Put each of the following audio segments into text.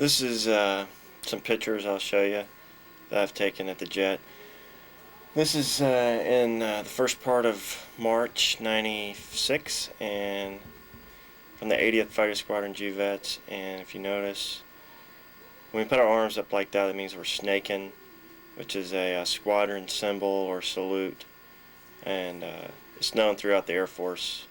This is some pictures I'll show you that I've taken at the jet. This is in the first part of March '96, and from the 80th Fighter Squadron Juvats. And if you notice, when we put our arms up like that, it means we're snaking, which is a squadron symbol or salute, and it's known throughout the Air Force.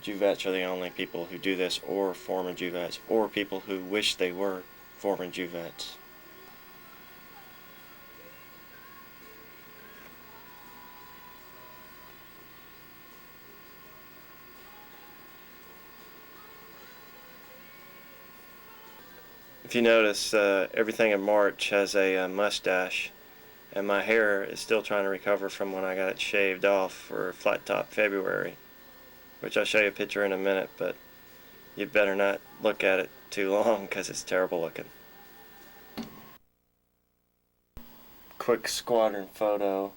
Juvats are the only people who do this, or former Juvats, or people who wish they were former Juvats. If you notice, everything in March has a mustache, and my hair is still trying to recover from when I got it shaved off for Flat Top February, which I'll show you a picture in a minute, but you better not look at it too long because it's terrible looking. Quick squadron photo.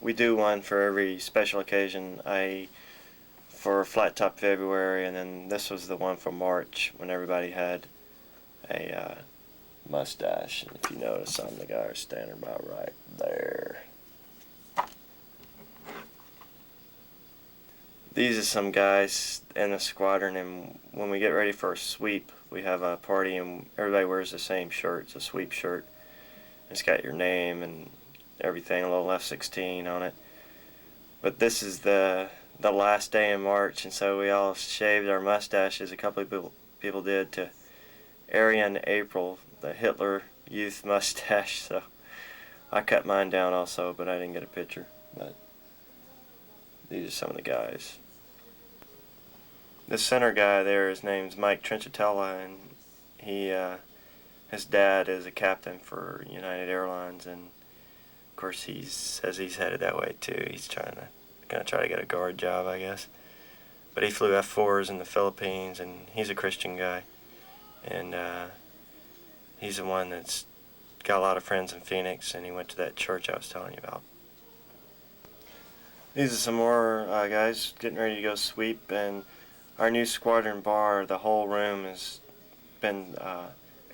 We do one for every special occasion. For Flat Top February, and then this was the one for March when everybody had a mustache. And if you notice, I'm the guy standing about right there. These are some guys in the squadron, and when we get ready for a sweep, we have a party and everybody wears the same shirt. It's a sweep shirt. It's got your name and everything, a little F-16 on it. But this is the last day in March, and so we all shaved our mustaches. A couple of people did, to Aryan April, the Hitler Youth mustache. So I cut mine down also, but I didn't get a picture. But these are some of the guys. This center guy there, his name's Mike Trinchatella, and his dad is a captain for United Airlines, and of course he says he's headed that way too. He's gonna try to get a guard job, I guess. But he flew F-4s in the Philippines, and he's a Christian guy, and he's the one that's got a lot of friends in Phoenix, and he went to that church I was telling you about. These are some more guys getting ready to go sweep, and our new squadron bar, the whole room has been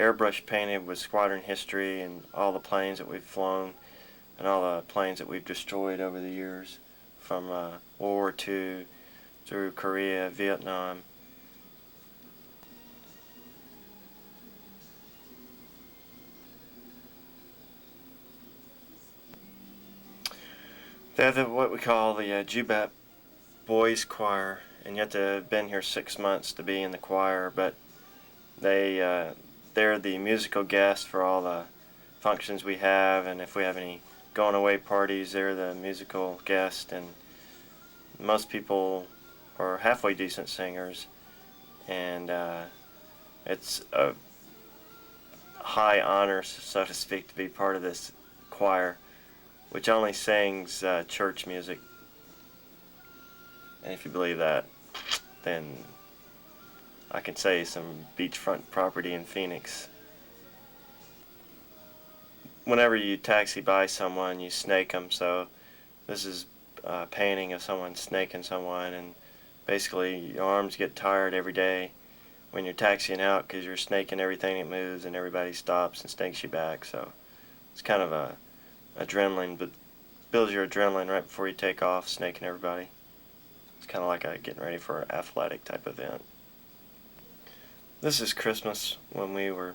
airbrush painted with squadron history and all the planes that we've flown and all the planes that we've destroyed over the years, from World War II through Korea, Vietnam. They're what we call the Juvat Boys Choir, and you have to have been here 6 months to be in the choir, but they're the musical guests for all the functions we have, and if we have any going away parties, they're the musical guest. And most people are halfway decent singers, and it's a high honor, so to speak, to be part of this choir, which only sings church music. And if you believe that, then I can say some beachfront property in Phoenix. Whenever you taxi by someone, you snake them. So this is a painting of someone snaking someone, and basically your arms get tired every day when you're taxiing out because you're snaking everything that moves, and everybody stops and snakes you back. So it's kind of a adrenaline, but builds your adrenaline right before you take off, snaking everybody. It's kind of like getting ready for an athletic type event. This is Christmas when we were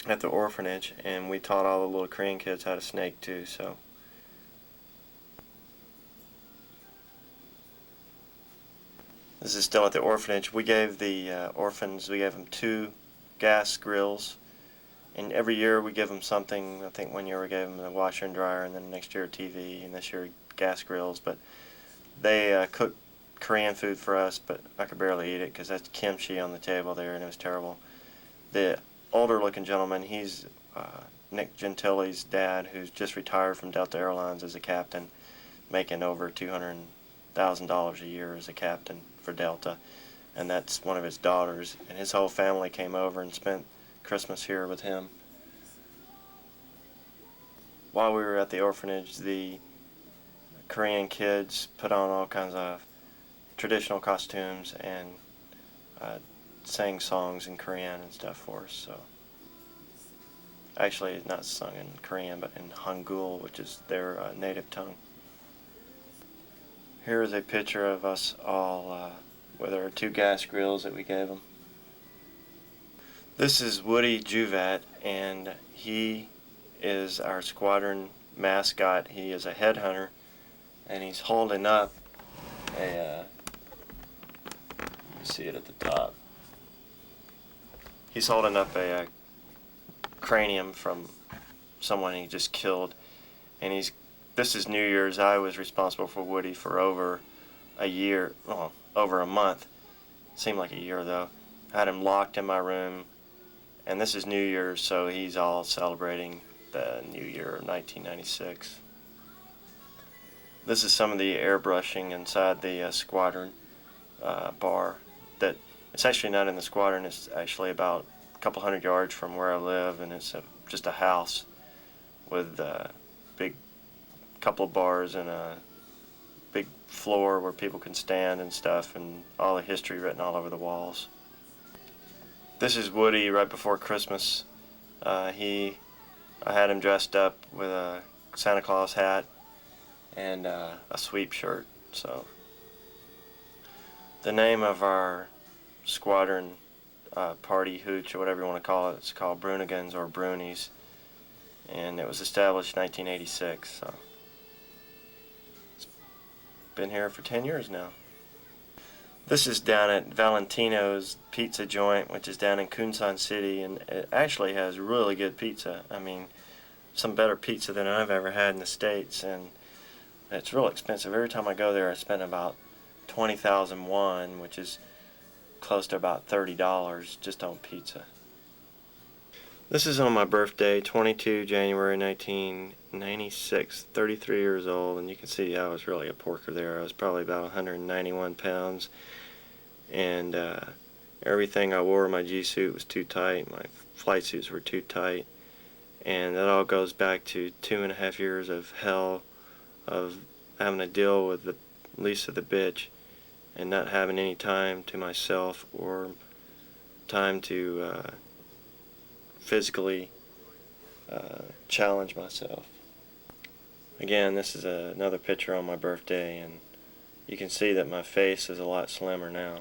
at the orphanage, and we taught all the little Korean kids how to snake too. So this is still at the orphanage. We gave the orphans, we gave them 2 gas grills, and every year we give them something. I think one year we gave them a washer and dryer, and then next year a TV, and this year gas grills. But they cooked Korean food for us, but I could barely eat it because that's kimchi on the table there, and it was terrible. The older looking gentleman, he's Nick Gentili's dad, who's just retired from Delta Airlines as a captain, making over $200,000 a year as a captain for Delta, and that's one of his daughters, and his whole family came over and spent Christmas here with him. While we were at the orphanage, the Korean kids put on all kinds of traditional costumes and sang songs in Korean and stuff for us. So actually, it's not sung in Korean, but in Hangul, which is their native tongue. Here is a picture of us all with our 2 gas grills that we gave them. This is Woody Juvat, and he is our squadron mascot. He is a headhunter, and he's holding up a, you see it at the top. He's holding up a cranium from someone he just killed, and this is New Year's. I was responsible for Woody for over a year, well, over a month. Seemed like a year though. I had him locked in my room, and this is New Year's, so he's all celebrating the New Year of 1996. This is some of the airbrushing inside the squadron bar. That it's actually not in the squadron. It's actually about a couple hundred yards from where I live, and it's just a house with a big couple of bars and a big floor where people can stand and stuff, and all the history written all over the walls. This is Woody right before Christmas. I had him dressed up with a Santa Claus hat and a sweep shirt. So the name of our squadron party hooch, or whatever you want to call it, it's called Brunigans or Brunies, and it was established in 1986. So it's been here for 10 years now. This is down at Valentino's Pizza Joint, which is down in Kunsan City, and it actually has really good pizza. I mean, some better pizza than I've ever had in the States, and it's real expensive. Every time I go there, I spend about 20,000 won, which is close to about $30 just on pizza. This is on my birthday, 22 January 1996, 33 years old, and you can see I was really a porker there. I was probably about 191 pounds, and everything I wore, my G-suit was too tight, my flight suits were too tight, and that all goes back to 2.5 years of hell of having to deal with the Lisa the bitch and not having any time to myself or time to physically challenge myself. Again, this is another picture on my birthday, and you can see that my face is a lot slimmer now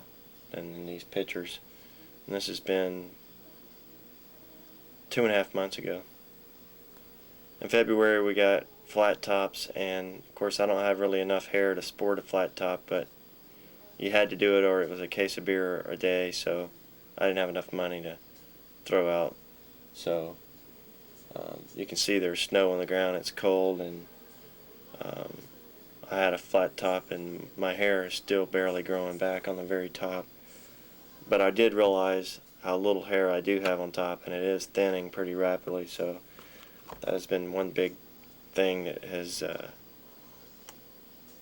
than in these pictures. And this has been 2.5 months ago. In February we got flat tops, and of course I don't have really enough hair to sport a flat top, but you had to do it or it was a case of beer a day, so I didn't have enough money to throw out. So you can see there's snow on the ground, it's cold, and I had a flat top and my hair is still barely growing back on the very top. But I did realize how little hair I do have on top, and it is thinning pretty rapidly, so that has been one big thing that has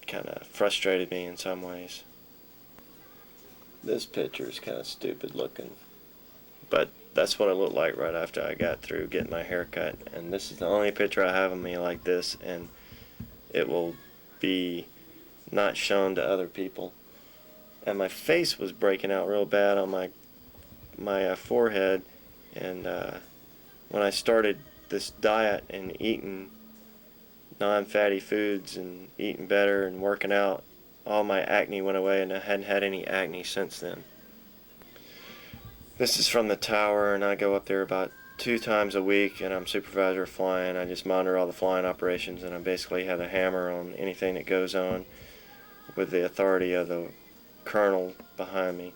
kind of frustrated me in some ways. This picture is kind of stupid looking, but that's what I looked like right after I got through getting my hair cut, and this is the only picture I have of me like this, and it will be not shown to other people. And my face was breaking out real bad on my forehead, and when I started this diet and eating non-fatty foods and eating better and working out, all my acne went away, and I hadn't had any acne since then. This is from the tower, and I go up there about 2 times a week, and I'm supervisor of flying. I just monitor all the flying operations, and I basically have a hammer on anything that goes on with the authority of the colonel behind me.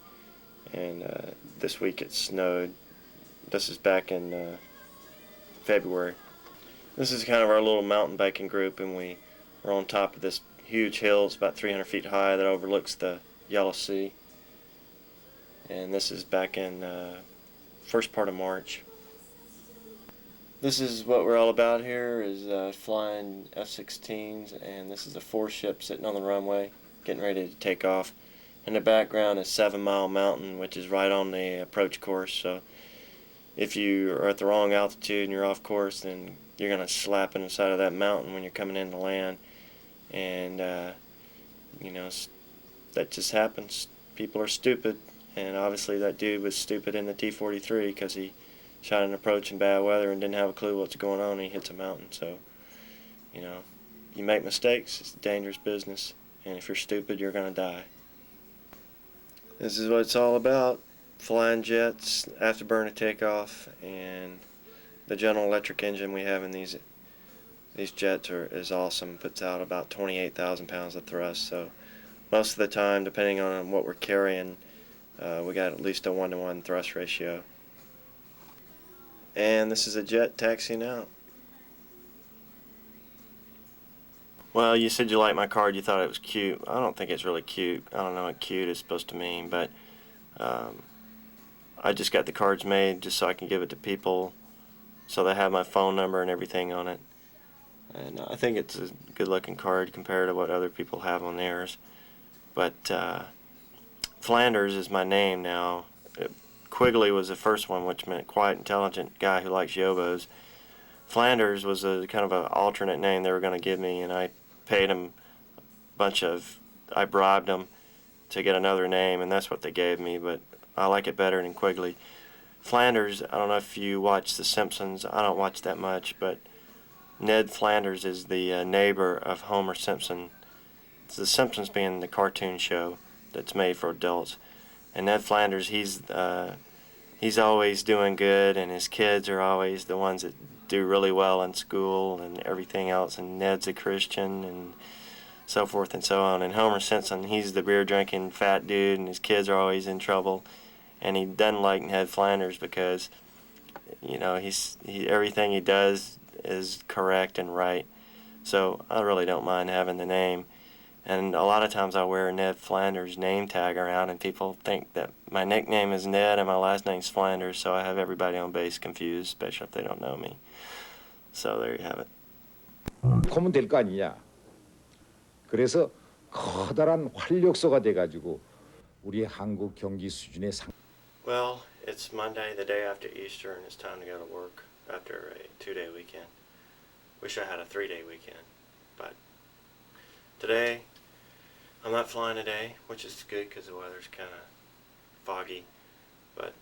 And this week it snowed. This is back in February. This is kind of our little mountain biking group, and we're on top of this huge hill. It's about 300 feet high that overlooks the Yellow Sea. And this is back in first part of March. This is what we're all about here, is flying F-16s, and this is a 4 ship sitting on the runway getting ready to take off. In the background is 7 Mile Mountain, which is right on the approach course, so if you are at the wrong altitude and you're off course, then you're going to slap in the side of that mountain when you're coming in to land. And you know, that just happens. People are stupid, and obviously that dude was stupid in the T-43 because he shot an approach in bad weather and didn't have a clue what's going on, and he hits a mountain. So, you know, you make mistakes, it's a dangerous business, and if you're stupid, you're going to die. This is what it's all about: flying jets, afterburner takeoff, and the General Electric engine we have in these jets is awesome. Puts out about 28,000 pounds of thrust. So most of the time, depending on what we're carrying, we got at least a 1-to-1 thrust ratio. And this is a jet taxiing out. Well, you said you liked my card, you thought it was cute. I don't think it's really cute. I don't know what cute is supposed to mean, but I just got the cards made just so I can give it to people, so they have my phone number and everything on it. And I think it's a good looking card compared to what other people have on theirs. But Flanders is my name now. Quigley was the first one, which meant quiet, intelligent guy who likes yobos. Flanders was a kind of an alternate name they were going to give me, and I paid them I bribed them to get another name, and that's what they gave me, but I like it better than Quigley. Flanders, I don't know if you watch The Simpsons. I don't watch that much, but Ned Flanders is the neighbor of Homer Simpson. It's The Simpsons being the cartoon show that's made for adults. And Ned Flanders, he's always doing good, and his kids are always the ones that do really well in school and everything else, and Ned's a Christian and so forth and so on. And Homer Simpson, he's the beer drinking fat dude, and his kids are always in trouble, and he doesn't like Ned Flanders because, you know, everything he does is correct and right. So I really don't mind having the name. And a lot of times I wear a Ned Flanders name tag around, and people think that my nickname is Ned and my last name's Flanders, so I have everybody on base confused, especially if they don't know me. So there you have it. 하면 될 거 아니냐. 그래서 커다란 활력소가 돼가지고 우리 한국 경기 수준의 Well, it's Monday, the day after Easter, and it's time to go to work after a 2-day weekend. Wish I had a 3-day weekend, but today I'm not flying today, which is good because the weather's kind of foggy, but